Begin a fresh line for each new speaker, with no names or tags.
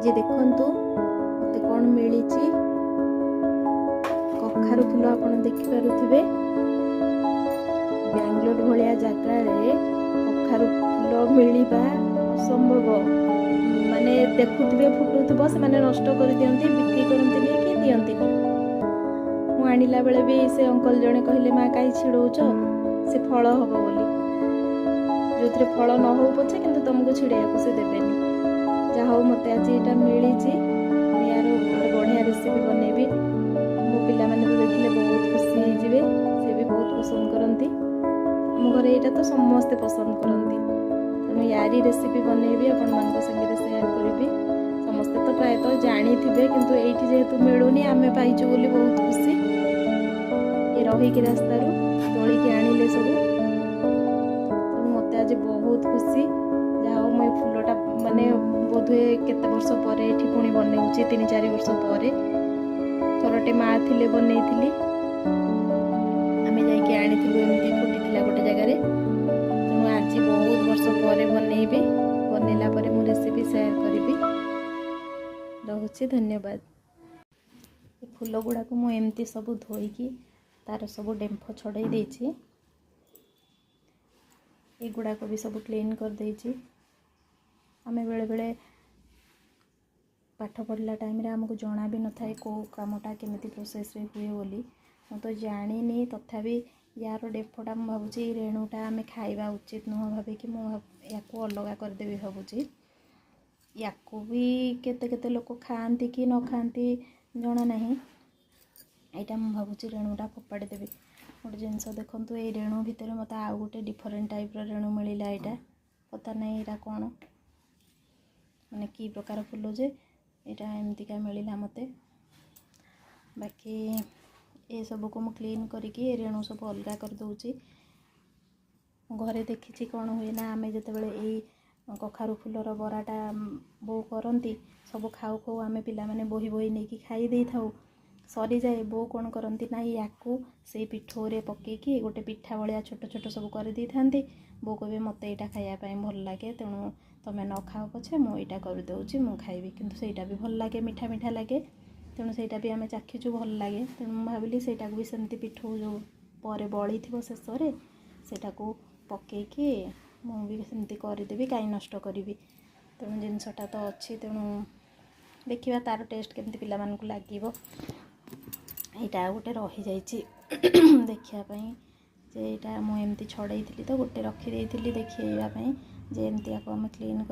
आज देखंतु मते कोन मिली कखारु फूल आपण देखि पारुथिबे बेंगलोर भलिया जगह रे कखारु फूल मिलिबा असंभव माने देखुथिबे फुटुथिबो से माने नष्ट कर दियंती बिक्री करंती कि दियंती मु आनिला बेले भी से अंकल जणे कहले मा काई छिडौछ से फल हबो बोली जोथरे फल न हो पछे किंतु तुमको छिड़ाया से देबेनी जा हो मते आज एटा मिली यार बढ़िया रेसिपी बनैबी मो पिला माने तो देखिले बहुत खुशी हो जिवे से भी बहुत पसंद करंती हम घरे एटा तो समस्त पसंद करंती तेणु यारी रेसिपी बनैबी आपण मानक संगे शेयर करबी समस्त तो प्राय तो जानी थिबे किंतु एठी जेहेतु मिलुनी आमे पाइछु बोली बहुत खुशी ए रही के रास्ता रू तोली के आनिले सब मते आज बहुत खुशी जा हो मैं फूलटा माने बोधे केते वर्ष पर एठी पुणी बनैउची 3-4 वर्ष पर थोरटे मा थिले बनैथिली आमे जाई के आनिथिलु एमती फुटिथिला गोटे जगह रे तेणु आज बहुत वर्ष पर बनैबी बनैला पर मु रेसिपी शेयर करबी रहुची धन्यवाद। फूल गुड़ा को मु एमती सब धोईकी तार सब डेम्फ छड़ाई देछि ए गुड़ा को भी सब क्लीन कर देछि आमे बेले बेले पाठ पढ़ला टाइम रे हमको जना भी न थाए को कामटा केमिति प्रोसेस रे हुए बोली मु तो जानिनी तथापि यार डेफटा मु भाबुची रेणुटा आमे खाइबा उचित नुह भाबे कि मु याको अलगा कर देबी भाबुची याको भी केते केते लोक खाआंती कि न खाआंती जना नाही एटा मु भाबुची रेणुटा फोपाड़ी देबी गोटे जिनस देखंतु ए रेणु भितर मते आ गोटे डिफरेंट टाइप रो रेणु मिलिला एटा पता नहीं एटा कोन माने की प्रकार फूल जे एटा एमतिका मिलिला मते बाकी ए सब को मु क्लीन करिकी ए रेणु सब अलगा कर दउची घरे देखिछि कोन हुए ना आमे जते बेले ए कखारु फूलर बराटा बो करंती सब खाऊ खाऊ आमे पिला माने बोही बोही नेकी खाई देई थाउ सरी जाए बो कौन करती ना याकू से पिठोरे पकईकी गोटे पिठा भाया छोट छोट सब कर दी थांती बो कहे मत यहाँ खायापी भल लगे तेणु तुम्हें न खाओ पछे मुझा करदे मु खाइबी किंतु सेटा भी भल लगे मीठा मीठा लगे तेणु सेटा भी आम चाखीचु भल लगे तेणु मुझे भाविली सेटा भी सेमती पिठो जो पर बड़ी थी शेष सेटा को पकईकी मुझे सेमती करदेवी कहीं नष्ट करी तेणु जिनसटा तो अच्छी तेणु देखा तार टेस्ट केमती पिला मानकु लागिबो यहाँ गोटे रही जाइए देखापी जे यहाँ मुझे छड़ाई तो गोटे रखी देखापी जे एमती आम क्लीन कर